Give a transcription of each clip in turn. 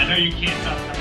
know you can't top that.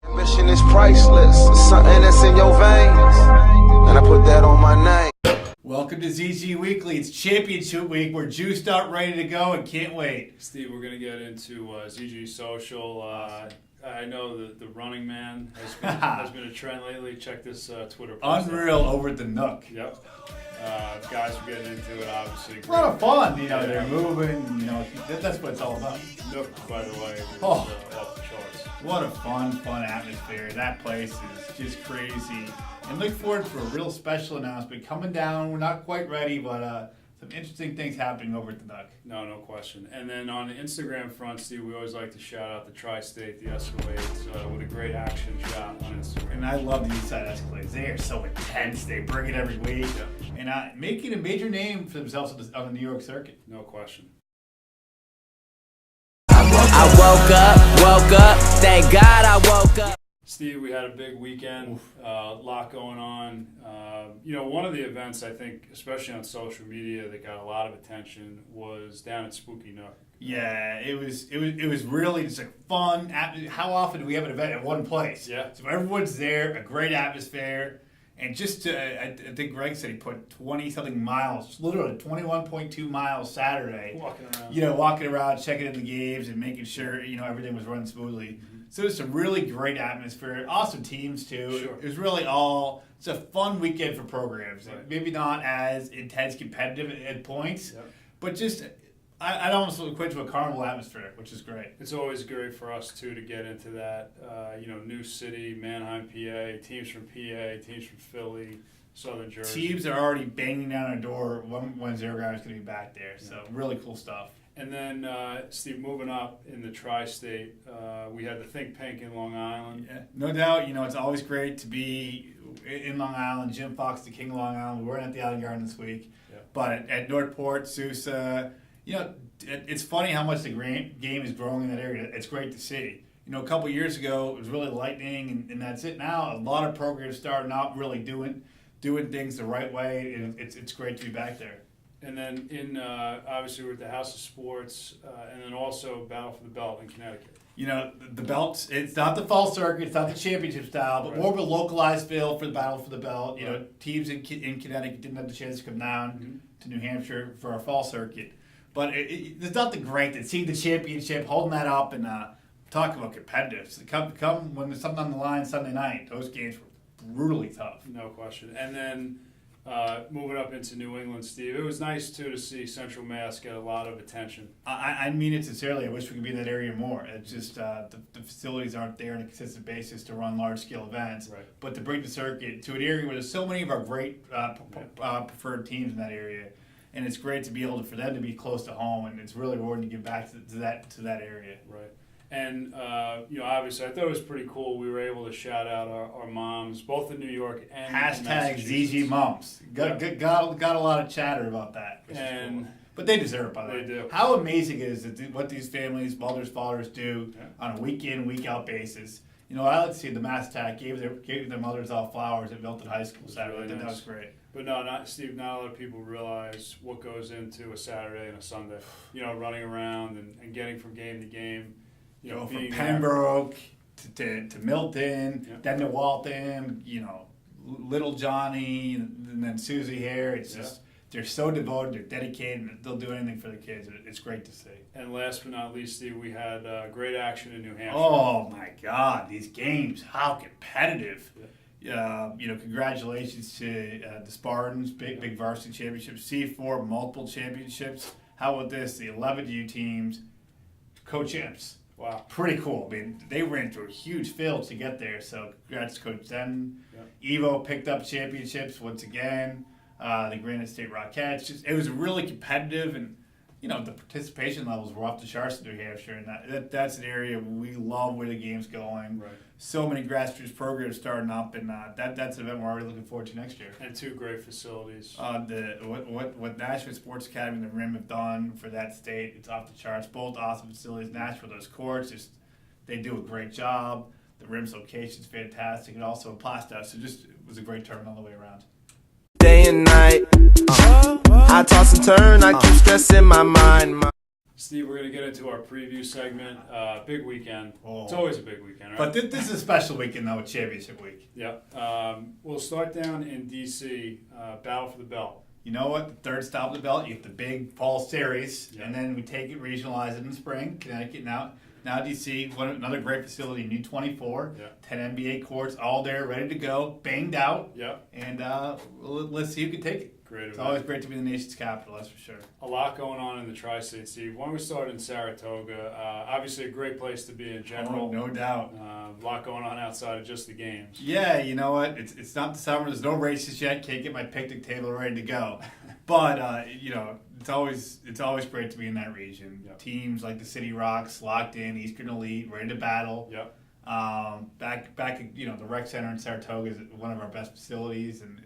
Ambition is priceless. It's something that's in your veins, and I put that on my name. Welcome to ZG Weekly. It's championship week. We're juiced up, ready to go, and can't wait. Steve, we're going to get into ZG Social. I know the running man has been a trend lately. Check this Twitter post. Unreal over at the Nook. Yep. Guys are getting into it, obviously. A lot of fun, they're moving, that's what it's all about. Nook, by the way, was Oh. off the charts. What a fun atmosphere. That place is just crazy. And look forward for a real special announcement coming down. We're not quite ready, but some interesting things happening over at the Nook. No question. And then on the Instagram front, Steve, we always like to shout out the Tri-State, the Escalades, with a great action shot on Instagram. And I love the Eastside Escalades. They are so intense. They bring it every week. Yeah. And making a major name for themselves on the New York circuit. No question. I woke up, thank God I woke up. Steve, we had a big weekend, a lot going on. One of the events I think, especially on social media, that got a lot of attention was down at Spooky Nook. Yeah, it was really just a fun. How often do we have an event at one place? Yeah. So everyone's there, a great atmosphere, and just I think Greg said he put 20-something miles, literally 21.2 miles Saturday. Walking around, checking in the games, and making sure everything was running smoothly. Mm-hmm. So it's a really great atmosphere. Awesome teams too. Sure. It was really it's a fun weekend for programs. Right. Maybe not as intense, competitive at points, Yep. but just I'd almost equate to a carnival atmosphere, which is great. It's always great for us too to get into that. New City, Manheim, PA, teams from PA, teams from Philly, Southern Jersey. Teams are already banging down our door when Zero Guy is going to be back there. So really cool stuff. And then, Steve, moving up in the Tri-State, we had the Think Pink in Long Island. Yeah, no doubt. It's always great to be in Long Island. Jim Fox, the King of Long Island. We weren't at the Island Garden this week, but at Northport, Sousa, it's funny how much the game is growing in that area. It's great to see. A couple years ago, it was really lightning, and that's it. Now, a lot of programs starting out really doing things the right way, and it's great to be back there. And then obviously we're at the House of Sports, and then also Battle for the Belt in Connecticut. The belts, it's not the fall circuit, it's not the championship style, but more of a localized feel for the Battle for the Belt. Teams in Connecticut didn't have the chance to come down to New Hampshire for our fall circuit. But there's nothing great than seeing the championship, holding that up, and talking about competitive. So come when there's something on the line Sunday night, those games were brutally tough. No question. And then moving up into New England, Steve, it was nice too to see Central Mass get a lot of attention. I mean it sincerely. I wish we could be in that area more. It's just the facilities aren't there on a consistent basis to run large-scale events. Right. But to bring the circuit to an area where there's so many of our great preferred teams in that area, and it's great to be able for them to be close to home, and it's really rewarding to give back to that area. Right. And, obviously I thought it was pretty cool. We were able to shout out our moms, both in New York and Hashtag Massachusetts. ZG Mums. Got a lot of chatter about that. Which And is cool. But they deserve it, by the way. They do. How amazing is it what these families, mothers, fathers do Yeah. on a week in, week out basis. I like to see the Mass Attack gave their mothers all flowers at Milton High School Saturday. really I think nice. that was great. But no, Steve, not a lot of people realize what goes into a Saturday and a Sunday. Running around and getting from game to game. From being Pembroke to Milton, Yeah. then to Waltham, Little Johnny, and then Susie here. It's just they're so devoted, they're dedicated, and they'll do anything for the kids. It's great to see. And last but not least, Steve, we had great action in New Hampshire. Oh my God, these games, how competitive. Congratulations to the Spartans, big varsity championship, C4, multiple championships. How about this? The 11U teams, co-champs. Wow. Pretty cool. I mean, they ran through huge fields to get there, so congrats to Coach Zen. Yeah. Evo picked up championships once again. The Granite State Rockettes. It was really competitive, and the participation levels were off the charts in New Hampshire, and that's an area we love where the game's going. Right. So many grassroots programs starting up, and that's an event we're already looking forward to next year. And 2 great facilities. What Nashville Sports Academy and the Rim have done for that state, it's off the charts. Both awesome facilities. Nashville, those courts, they do a great job. The Rim's location's fantastic, and also Plastow. So it was a great tournament all the way around. Day and night, I toss and turn, I keep stressing my mind. Steve, we're going to get into our preview segment. Big weekend. Oh. It's always a big weekend, right? But this is a special weekend, though, with Championship Week. Yep. We'll start down in D.C., Battle for the Belt. You know what? The third stop of the belt, you get the big fall series, Yeah. and then we take it, regionalize it in the spring. Connecticut now DC, another great facility, new 24, Yeah. 10 NBA courts, all there, ready to go, banged out, Yep. and let's see who can take it. Great It's event. always great to be the nation's capital, that's for sure. A lot going on in the Tri-State, Steve. Why don't we start in Saratoga? Obviously a great place to be in general. Oh, no doubt. A lot going on outside of just the games. Yeah, you know what? It's not the summer. There's no races yet. Can't get my picnic table ready to go. But it's always great to be in that region. Yep. Teams like the City Rocks, locked in, Eastern Elite, ready to battle. Yep. Back the rec center in Saratoga is one of our best facilities, and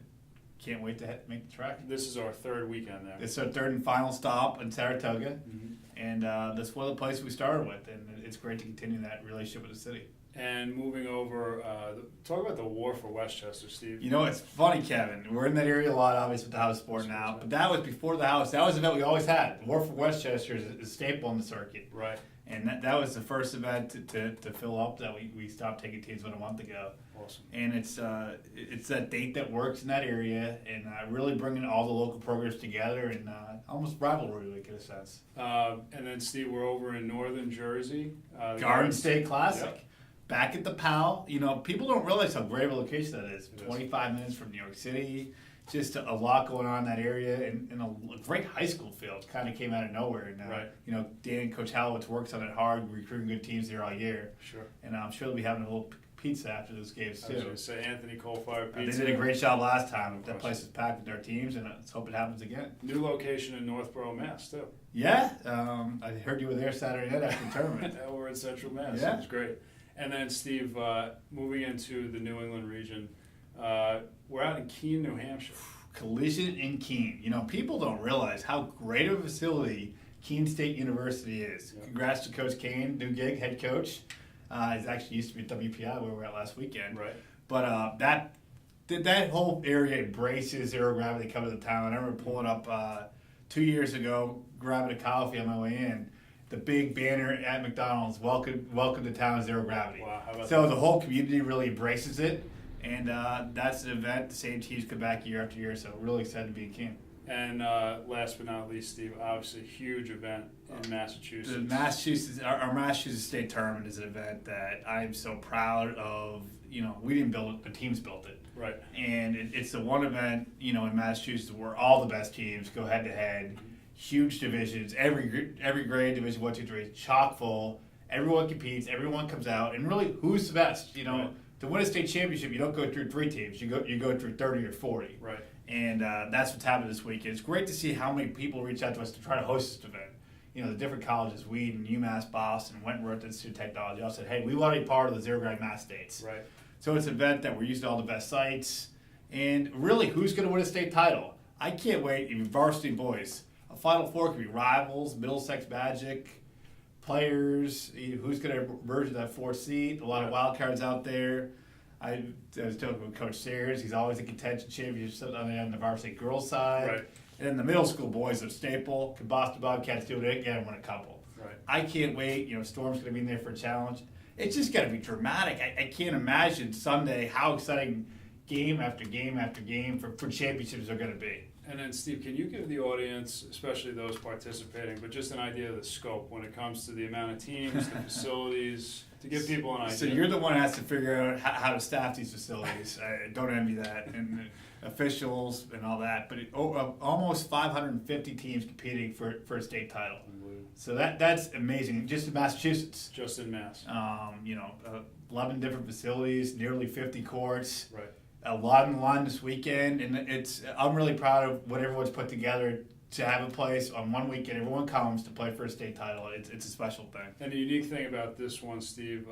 can't wait to make the trek. This is our 3rd weekend there. It's our 3rd and final stop in Saratoga, Mhm. and that's one of the places we started with, and it's great to continue that relationship with the city. And moving over, talk about the war for Westchester, Steve. You know, it's funny, Kevin. We're in that area a lot, obviously, with the House Sport now. But that was before the House. That was an event we always had. War for Westchester is a staple in the circuit. Right. And that was the first event to fill up that we stopped taking teams about a month ago. Awesome. And it's that date that works in that area, and really bringing all the local programs together, and almost rivalry week in a sense. And then, Steve, we're over in northern Jersey. The Garden State Classic. Yep. Back at the PAL. People don't realize how great of a location that is. It is. 25 minutes from New York City. Just a lot going on in that area, and a great high school field. Kind of came out of nowhere. And, Right. Dan, Coach Halowitz works on it hard, recruiting good teams there all year. Sure. And I'm sure they'll be having a little pizza after those games, I was too. going to say Anthony Coal-Fired They Pizza. did a great job last time. That place is packed with their teams, and let's hope it happens again. New location in Northborough, Mass, too. Yeah, I heard you were there Saturday night after the tournament. We're in Central Mass. Yeah. It was great. And then, Steve, moving into the New England region, we're out in Keene, New Hampshire. Collision in Keene. People don't realize how great of a facility Keene State University is. Yeah. Congrats to Coach Kane, new gig, head coach. He's actually used to be at WPI where we were at last weekend. Right. But that whole area embraces zero gravity coming to town. I remember pulling up 2 years ago, grabbing a coffee on my way in. The big banner at McDonald's, welcome to town, zero gravity. Wow, how about So that? the whole community really embraces it, and that's an event the same teams come back year after year. So really excited to be in Keene. And last but not least, Steve, obviously a huge event in Massachusetts. Our Massachusetts State Tournament is an event that I'm so proud of. We didn't build it; the teams built it. Right. And it's the one event, in Massachusetts where all the best teams go head to head. Huge divisions, every grade, Division 1, 2, 3, chock full. Everyone competes, everyone comes out, and really, who's the best? Right. To win a state championship, you don't go through 3 teams. You go through 30 or 40. Right. And that's what's happened this week. It's great to see how many people reach out to us to try to host this event. The different colleges, Wheaton, UMass, Boston, Wentworth Institute of Technology, all said, hey, we want to be part of the Zero Gravity Mass States. Right. So it's an event that we're using all the best sites. And really, who's going to win a state title? I can't wait. Even varsity boys. A Final Four could be Rivals, Middlesex Magic, players. Who's going to emerge in that 4th seat? A lot of wild cards out there. I was talking with Coach Sayers. He's always a contention championship on the varsity girls side. Right. And then the middle school boys are staple. Could Boston Bobcats do it again and win a couple? Right. I can't wait. Storm's going to be in there for a challenge. It's just going to be dramatic. I can't imagine Sunday how exciting game after game after game for championships are going to be. And then, Steve, can you give the audience, especially those participating, but just an idea of the scope when it comes to the amount of teams, the facilities, to give people an idea? So you're the one who has to figure out how to staff these facilities. I don't envy that. And officials and all that. But almost 550 teams competing for a state title. So that's amazing. Just in Massachusetts. Just in Mass. 11 different facilities, nearly 50 courts. Right. A lot on the line this weekend, and I'm really proud of what everyone's put together to have a place on one weekend. Everyone comes to play for a state title. It's a special thing. And the unique thing about this one, Steve,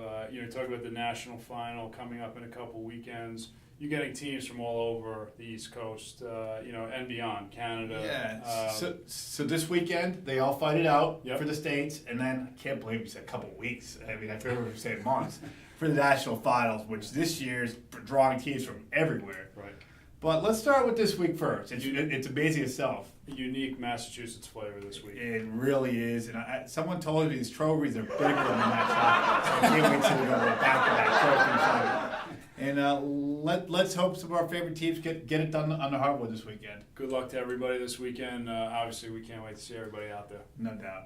talk about the national final coming up in a couple weekends. You're getting teams from all over the East Coast, and beyond, Canada. Yeah. So this weekend, they all fight it out Yep. for the states, and then I can't believe we said a couple weeks. I mean, I feel like we were saying months for the national finals, which this year's drawing teams from everywhere. Right. But let's start with this week first. It's amazing itself. A unique Massachusetts flavor this week. It really is. And someone told me these trophies are bigger than that chocolate. So I can't wait till we go back-to-back trophy. And let's hope some of our favorite teams get it done on the hardwood this weekend. Good luck to everybody this weekend. Obviously, we can't wait to see everybody out there. No doubt.